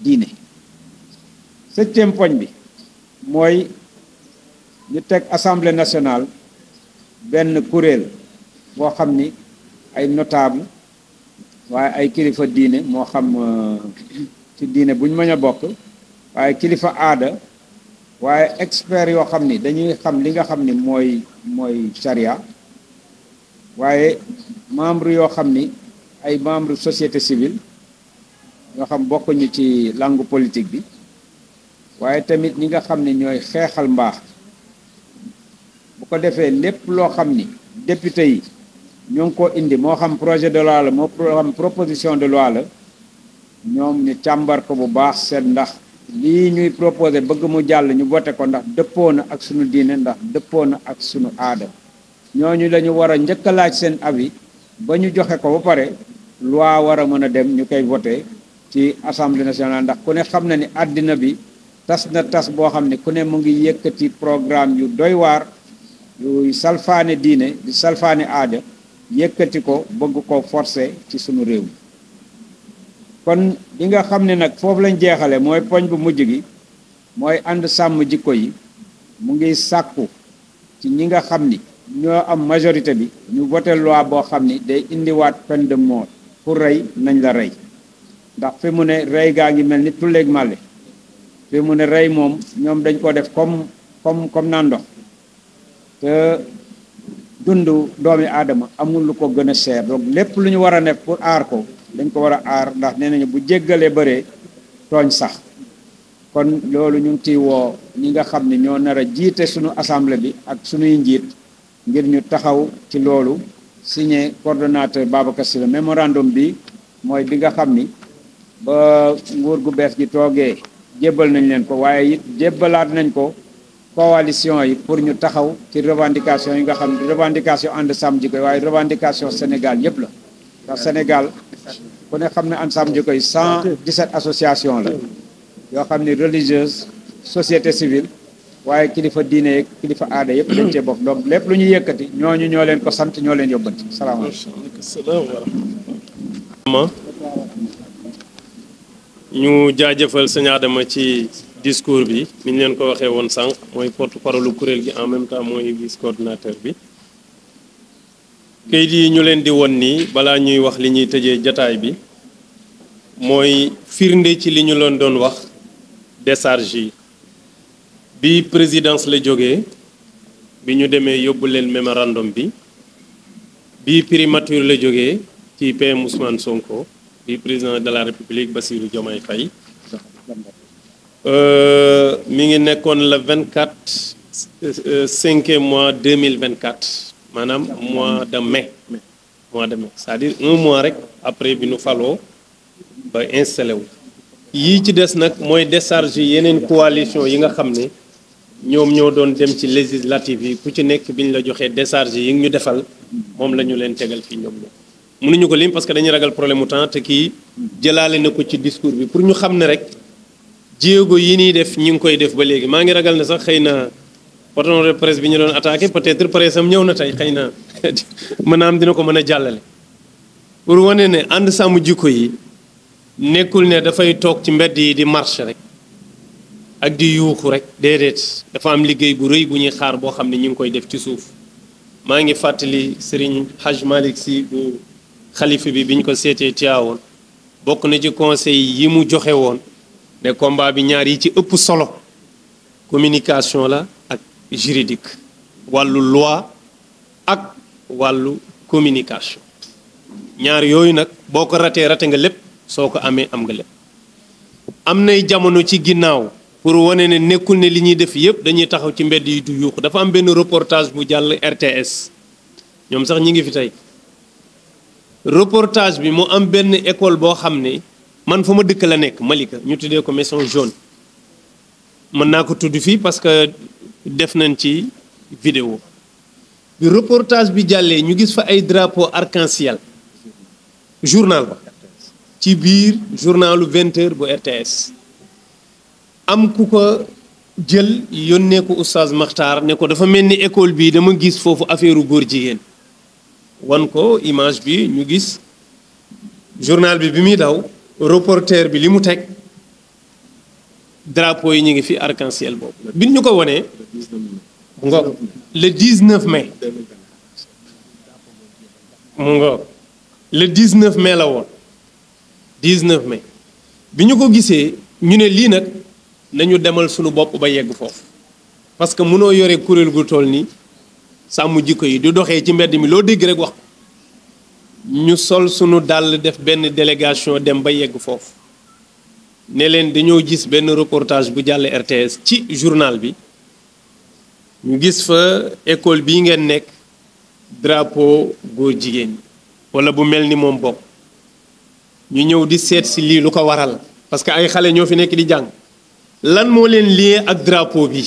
diine. septième poñ bi mooy ñu teg assemblée nationale benn kuréel boo xam ni ay notable waaye ay kilifa diine, moo xam ci diine buñ mën a bokk, waaye kilifa aada, waaye expert yoo xam ni dañuy xam li nga xam ni mooy charia, waaye membre yoo xam ni ay membre société civile yoo xam bokkuñu ci langue politique bi, waaye tamit ñi nga xam ni ñooy xeexal mbaax. bu ko defee lépp loo xam ni député yi ñoo ngi ko indi, moo xam projet de loi la, moo xam proposition de loi la, ñoom ñu càmbar ko bu baax, seet ndax lii ñuy proposé bëgg mu jàll ñu voté ko ndax dëppoo na ak sunu diine, ndax dëppoo na ak sunu aada. ñooñu la ñu war a njëkk a laaj seen avis ba ñu joxe ko ba pare loi war a mën a dem ñu koy voté ci assemblée nationale, ndax ku ne xam na ni àddina bi tas na tas boo xam ne ku ne mu ngi yëkkati programme yu doy waar yu salfaane diine di salfaane aada, yëkkati ko bëgg ko forcer ci sunu réew mi. kon li nga xam ne nag foofu lañ jeexale mooy poñ bu mujj gi mooy ànd sàmm jikko yi, mu ngi sàkku ci ñi nga xam ni ñoo am majorité bi ñu voté loi boo xam ni day indiwaat peine de mort pour rey nañ la rey, ndax fi mu ne rey gaa ngi mel ni tulleeg màlle. fi mu ne rey moom ñoom dañ ko def comme naan ndox, te dundu doomi aadama amul lu ko gën a cher. donc lépp lu ñu war a def pour aar ko dañ ko war a aar, ndax nee nañu bu jéggalee bëree tooñ sax. kon loolu ñu ngi ciy woo ñi nga xam ne ñoo nar a jiite suñu assemblée bi ak suñuy njiit ngir ñu taxaw ci loolu, signé coordonnateur Babacar Sylla. mémorandum bi mooy bi nga xam ni ba nguur gu bees gi toogee jébbal nañ leen ko, waaye it jébbalaat nañ ko coalition yi pour ñu taxaw ci revendication yi nga xam ne revendication ànd sàmm jikko yi, waaye revendication Sénégal yëpp la. ndax Sénégal ku ne xam ne ànd sàmm jikko yi 117 association la yoo xam ne religieuse, société civile waaye kilifa diine yeeg kilifa aada yëpp dañ cee bokk donc lépp lu ñu yëkkati ñooñu ñoo leen ko sant ñoo leen yóbbanti salaamaaleykum. ñu jaajëfal sëñ Adama ci discours bi ni ñu leen ko waxee woon sànq mooy porte-parole kuréel gi en même temps mooy vice coordinateur bi kayit yi ñu leen di won nii balaa ñuy wax li ñuy tëjee jataay bi mooy firnde ci li ñu leen doon wax décharge yi bi présidence la jógee bi ñu demee yóbbu leen mémorandum bi primature la jógee ci PM Ousmane Sonko bi président de la République Bassirou Diomaye Faye mi ngi nekkoon le 24 5e mois 2024 maanaam mois de mai c'est-à-dire un mois rek après bi nu faloo ba installé wu yii ci des nag mooy décharge yeneen coalition yi nga xam ne ñoom ñoo doon dem ci législative yi ku ci nekk bi ñu la joxee décharge yi ñu defal moom la ñu leen tegal fii ñoom ñoom mënuñu ko lim parce que dañuy ragal problème mu temps te kii jëlaale na ko ci discours bi pour ñu xam ne rek jéego yi ñuy def ñi ngi koy def ba léegi maa ngi ragal ne sax xëy na patron de presse bi ñu doon attaqué peut-être presse am ñëw na tey xëy na mën naa am dina ko mën a jàllale pour wane ne ànd sàmm jikko yi nekkul ne dafay toog ci mbedd yi di marche rek ak di yuuxu rek déedéet dafa am liggéey bu rëy bu ñuy xaar boo xam ne ñu ngi koy def ci suuf maa ngi fàttali Serigne Hadj Malick Sy bu xalifa bi bi ñu ko seetee Tiwaawoon bokk na ci conseil yi mu joxe woon ne combat bi ñaar yi ci ëpp solo communication la ak juridique wàllu loi ak wàllu communication ñaar yooyu nag boo ko ratee rate nga lépp soo ko amee am nga lépp am nay jamono ci ginnaaw pour wane ne nekkul ne li ñuy def yëpp dañuy taxaw ci mbedd yi du yuuxu dafa am benn reportage bu jàll RTS ñoom sax ñi ngi fi tey reportage bi mu am benn école boo xam ne man fa ma dëkk la nekk Malika ñu tuddee ko Maison Jaune mën naa ko tudd fii parce que def nañ ci vidéo bi reportage bi jàllee ñu gis fa ay drapeau arc-en-ciel journal ba ci biir journalu 20h bu RTS am ku ko jël yónnee ko oustaz Makhtar ne ko dafa mel ni école bii dama gis foofu affaire góor jigéen wan ko image bi ñu gis journal bi muy daw reporter bi li mu teg drapeau yi ñu ngi fi arc-en-ciel boobu bi ñu ko wanee mu ngoog le 19 mai mu ngoog le 19 mai la woon 19 mai bi ñu ko gisee ñu ne lii nag nañu demal sunu bopp ba yegg foofu parce que mënoo yore kuréel gu toll nii sàmm jikko yi di doxee ci mbedd mi loo dégg rek wax ñu sol sunu dàll def benn délégation dem ba yegg foofu ne leen dañoo gis benn reportage bu jàll RTS ci journal bi ñu gis fa école bii ngeen nekk drapeau góor jigéen wala bu mel ni moom bokk ñu ñëw di seet si lii lu ko waral parce que ay xale ñoo fi nekk di jàng lan moo leen lié ak drapeau bi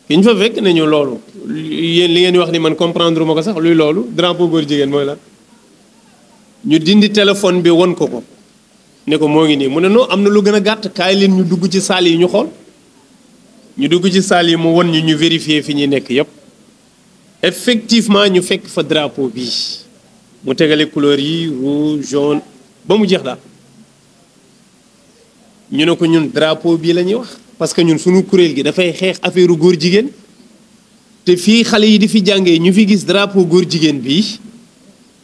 ki ñu fa fekk nañu loolu yéen li ngeen wax ni man comprendre ma ko sax luy loolu drapeau góor jigéen mooy lan ñu dindi téléphone bi won ko ko ne ko moo ngi nii mu ne non am na lu gën a gàtt kaay leen ñu dugg ci salle yi ñu xool ñu dugg ci salle yi mu won ñu vérifier fi ñuy nekk yépp effectivement ñu fekk fa drapeau bi mu tegale couleur yi rouge jaune ba mu jeex daal ñu ne ko ñun drapeau bii la ñuy wax parce que ñun suñu kuréel gi dafay xeex affaire góor jigéen te fii xale yi di fi jàngee ñu fi gis drapeau góor jigéen bii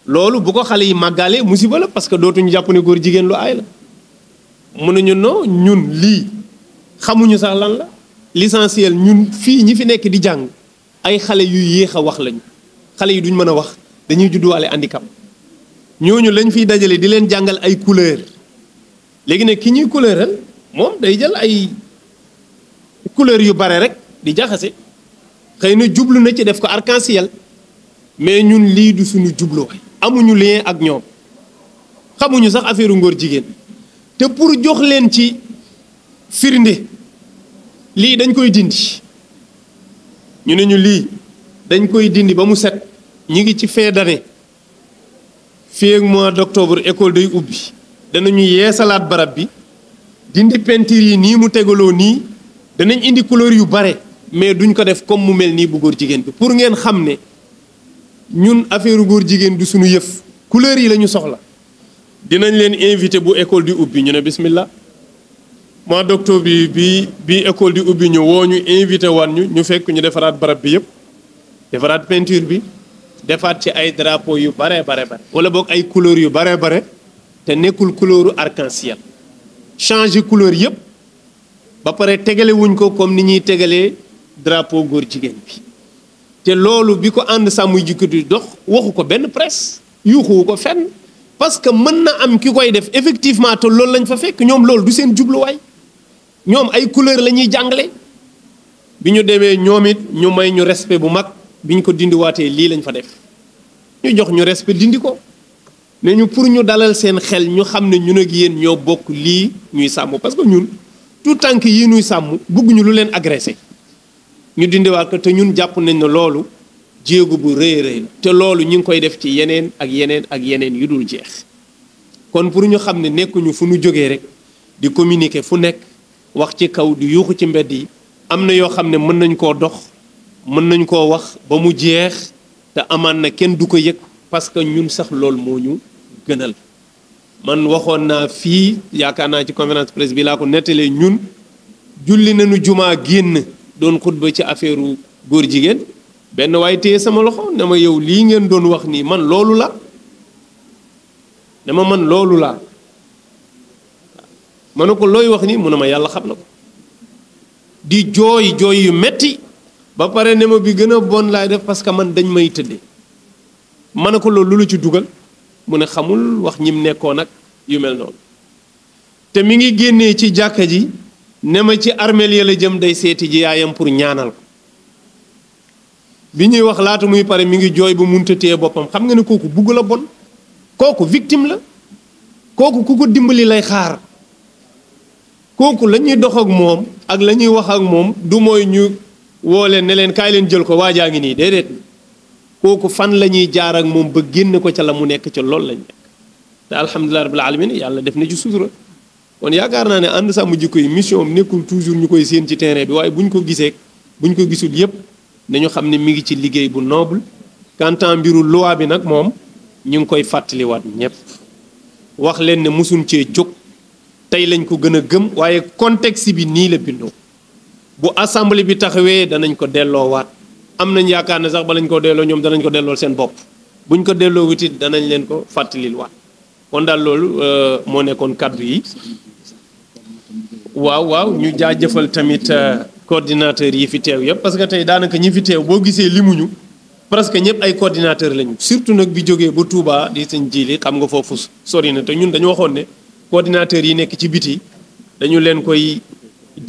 loolu bu ko xale yi màggalee musiba la parce que dootuñu jàpp ne góor jigéen lu aay la mun nañu non ñun lii xamuñu sax lan la l'essentiel ñun fii ñi fi nekk di jàng ay xale yu yéex a wax lañu xale yi duñ mën a wax dañuy judduwaale handicap ñooñu lañ fiy dajale di leen jàngal ay couleur léegi nag ki ñuy couleural moom day jël ay couleur yu bare rek di jaxase xëy na jublu na ci def ko arc-en-ciel mais ñun lii du suñu jubluwaay amuñu lien ak ñoom xamuñu sax affaire ngóor jigéen te pour jox leen ci firnde lii dañ koy dindi ñu ne ñu lii dañ koy dindi ba mu set ñi ngi ci fin d'année fii ak mois d'octobre école day ubbi danañu yeesalaat barab bi dindi peinture yi nii mu tegaloo nii danañ indi couleur yu bare mais duñ ko def comme mu mel nii bu góor jigéen bi pour ngeen xam ne ñun affaire góor jigéen du suñu yëf couleur yi la ñu soxla. dinañ leen invité bu école di ubbi ñu ne bismillah mois d'octobre bi école di ubbi ñu woo ñu invité wan ñu fekk ñu defaraat barab bi yëpp defaraat peinture bi defaat ci ay drapeau yu bare wala boog ay couleur yu bare te nekkul couleuru arc-en-ciel changer couleur yëpp ba pare tegale wuñ ko comme ni ñuy tegalee drapeau góor jigéen bi te loolu bi ko ànd sàmm jikko di dox waxu ko benn presse yuuxuwu ko fenn parce que mën na am ki koy def effectivement te loolu lañ fa fekk ñoom loolu du seen jubluwaay ñoom ay couleur la ñuy jàngale bi ñu demee ñoom it ñu may ñu respect bu mag bi ñu ko dindiwaatee lii lañ fa def ñu jox ñu respect dindi ko ne ñu pour ñu dalal seen xel ñu xam ne ñun ak yéen ñoo bokk lii ñuy sàmm parce que ñun tout tànk yi ñuy sàmm bëgguñu lu leen agressé ñu dindiwaat ko te ñun jàpp nañ ne loolu jéego bu rëy te loolu ñu ngi koy def ci yeneen ak yeneen yu dul jeex kon pour ñu xam ne nekkuñu fu ñu jógee rek di communiquer fu nekk wax ci kaw di yuuxu ci mbedd yi am na yoo xam ne mën nañ koo dox mën nañ koo wax ba mu jeex te amaan na kenn du ko yëg parce que ñun sax loolu moo ñu gënal man waxoon naa fii yaakaar naa ci conférence presse bi laa ko nettalee ñun julli nañu jumaa génn doon xutba ci affaire góor jigéen benn waaye téye sama loxo ne ma yow lii ngeen doon wax nii man loolu la ne ma man loolu la ma ne ko looy wax nii mu ne ma yàlla xam na ko di jooy yu metti ba pare ne ma bi gën a bon laay def parce que man dañ may tëddee ma ne ko loolu lu la ci dugal mu ne xamul wax ñim nekkoon ak yu mel noonu te mi ngi génnee ci jàkka ji ne ma ci armeel ya la jëm day seeti ji yaayam pour ñaanal ko bi ñuy wax laata muy pare mi ngi jooy ba munta téye boppam xam nga ne kooku bugg la bon kooku victime la kooku ku ko dimbali lay xaar kooku la ñuy dox ak moom ak la ñuy wax ak moom du mooy ñu woo leen ne leen kaay leen jël ko waajaa ngi nii déedéet kooku fan la ñuy jaar ak moom ba génn ko ca la mu nekk ca loolu lañ nekk te alhamdulilah rabbil alamin yàlla def na ci sutura kon yaakaar naa ne ànd sàmm jikko yi mission am nekkul toujours ñu koy séen ci terrain bi waaye bu ñu ko gisee bu ñu ko gisul yépp nañu xam ne mi ngi ci liggéey bu noble quant à mbiru loi bi nag moom ñu ngi koy fàttaliwaat ñëpp wax leen ne mosuñ cee jóg tey lañ ko gën a gëm waaye contexte bi nii la bindoo bu assemblée bi taxawee danañ ko delloowaat am nañ yaakaar ne sax ba lañ ko delloo ñoom danañ ko delloo seen bopp buñ ko delloo wutit danañ leen ko fàttalilwaat kon daal loolu moo nekkoon kaddu yi waaw ñu jaajëfal tamit coordinateur yi fi teew yëpp parce que tey daanaka ñi fi teew boo gisee limuñu presque ñëpp ay coordinateur lañu surtout nag bi jógee ba Touba di sëñ Jili xam nga foofu sori na te ñun dañu waxoon ne coordinateur yi nekk ci biti dañu leen koy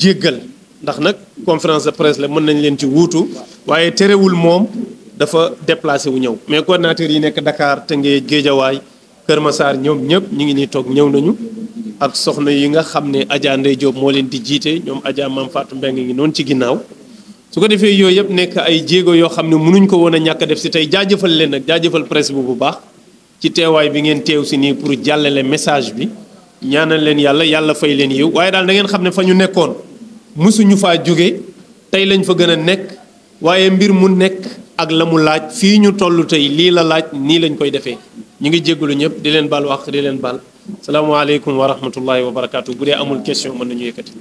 jéggal ndax nag conférence de presse la mën nañ leen ci wuutu waaye terewul moom dafa déplacé wu ñëw mais coordinateur yi nekk Dakar Tëngéej Géejawaay Kër Massar ñoom ñëpp ñu ngi nii toog ñëw nañu ak soxna yi nga xam ne Adja Ndey Diop moo leen di jiite ñoom Adja Mam Fatou Mbeng ngi noonu ci ginnaaw su ko defee yooyu yëpp nekk ay jéego yoo xam ne mënuñ ko woon a ñàkk def si tey jaajëfal leen nag jaajëfal presse bu baax ci teewaay bi ngeen teew si nii pour jàllale message bi ñaanal leen yàlla fay leen yiw waaye daal da ngeen xam ne fa ñu nekkoon mësuñu faa jóge tey lañ fa gën a nekk waaye mbir mu nekk ak la mu laaj fii ñu toll tey lii la laaj nii lañ koy defee ñu ngi jéggalu ñëpp di leen baal wax di leen baal salaamaaleykum wa rahmatullahi wa barakaatu bu dee amul question mën nañu yëkkati